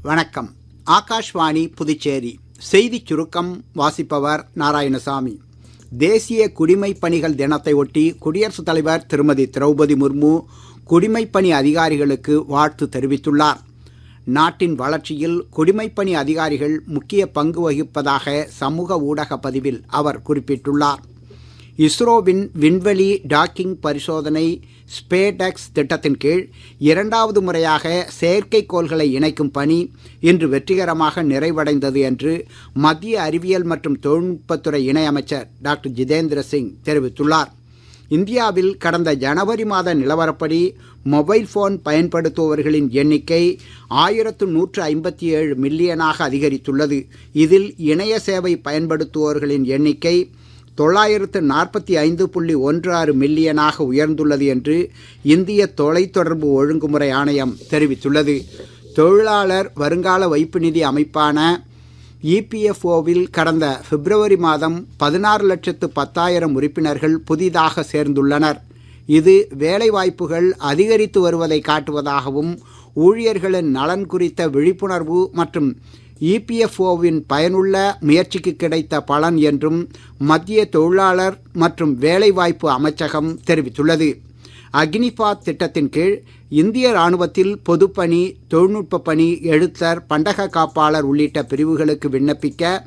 வணக்கம். ஆகாஷ்வாணி புதுச்சேரி செய்திச் சுருக்கம் வாசிப்பவர் நாராயணசாமி. தேசிய குடிமைப் பணிகள் தினத்தை ஒட்டி குடியரசுத் தலைவர் திருமதி திரௌபதி முர்மு குடிமைப்பணி அதிகாரிகளுக்கு வாழ்த்து தெரிவித்துள்ளார். நாட்டின் வளர்ச்சியில் குடிமைப்பணி அதிகாரிகள் முக்கிய பங்கு வகிப்பதாக சமூக ஊடக பதிவில் அவர் குறிப்பிட்டுள்ளார். இஸ்ரோவின் விண்வெளி டாக்கிங் பரிசோதனை ஸ்பேடெக்ஸ் திட்டத்தின் கீழ் 2வது முறையாக செயற்கைக்கோள்களை இணைக்கும் பணி இன்று வெற்றிகரமாக நிறைவடைந்தது என்று மத்திய அறிவியல் மற்றும் தொழில்நுட்பத்துறை இணையமைச்சர் டாக்டர் ஜிதேந்திர சிங் தெரிவித்துள்ளார். இந்தியாவில் கடந்த ஜனவரி மாத நிலவரப்படி மொபைல் போன் பயன்படுத்துபவர்களின் எண்ணிக்கை 1157 மில்லியனாக அதிகரித்துள்ளது. இதில் இணைய சேவை பயன்படுத்துவோர்களின் எண்ணிக்கை 945.16 மில்லியனாக உயர்ந்துள்ளது என்று இந்திய தொலைத்தொடர்பு ஒழுங்குமுறை ஆணையம் தெரிவித்துள்ளது. தொழிலாளர் வருங்கால வைப்பு நிதி அமைப்பான EPFOவில் கடந்த பிப்ரவரி மாதம் 16,10,000 உறுப்பினர்கள் புதிதாக சேர்ந்துள்ளனர். இது வேலைவாய்ப்புகள் அதிகரித்து வருவதை காட்டுவதாகவும் ஊழியர்களின் நலன் குறித்த விழிப்புணர்வு மற்றும் EPFOவின் பயனுள்ள முயற்சிக்கு கிடைத்த பலன் என்றும் மத்திய தொழிலாளர் மற்றும் வேலைவாய்ப்பு அமைச்சகம் தெரிவித்துள்ளது. அக்னிபாத் திட்டத்தின் கீழ் இந்திய ராணுவத்தில் பொதுப்பணி, தொழில்நுட்ப பணி, எழுத்தர், பண்டக காப்பாளர் உள்ளிட்ட பிரிவுகளுக்கு விண்ணப்பிக்க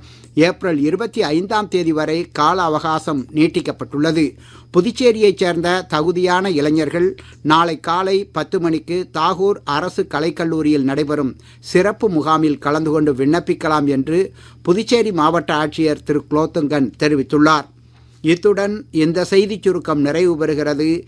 ஏப்ரல் 25ஆம் தேதி வரை கால அவகாசம் நீட்டிக்கப்பட்டுள்ளது. புதுச்சேரியைச் சேர்ந்த தகுதியான இளைஞர்கள் நாளை காலை 10 மணிக்கு தாகூர் அரசு கலைக்கல்லூரியில் நடைபெறும் சிறப்பு முகாமில் கலந்து கொண்டு விண்ணப்பிக்கலாம் என்று புதுச்சேரி மாவட்ட ஆட்சியர் திரு குலோத்துங்கன் தெரிவித்துள்ளார். இத்துடன் இந்த செய்திச் சுருக்கம் நிறைவு பெறுகிறது.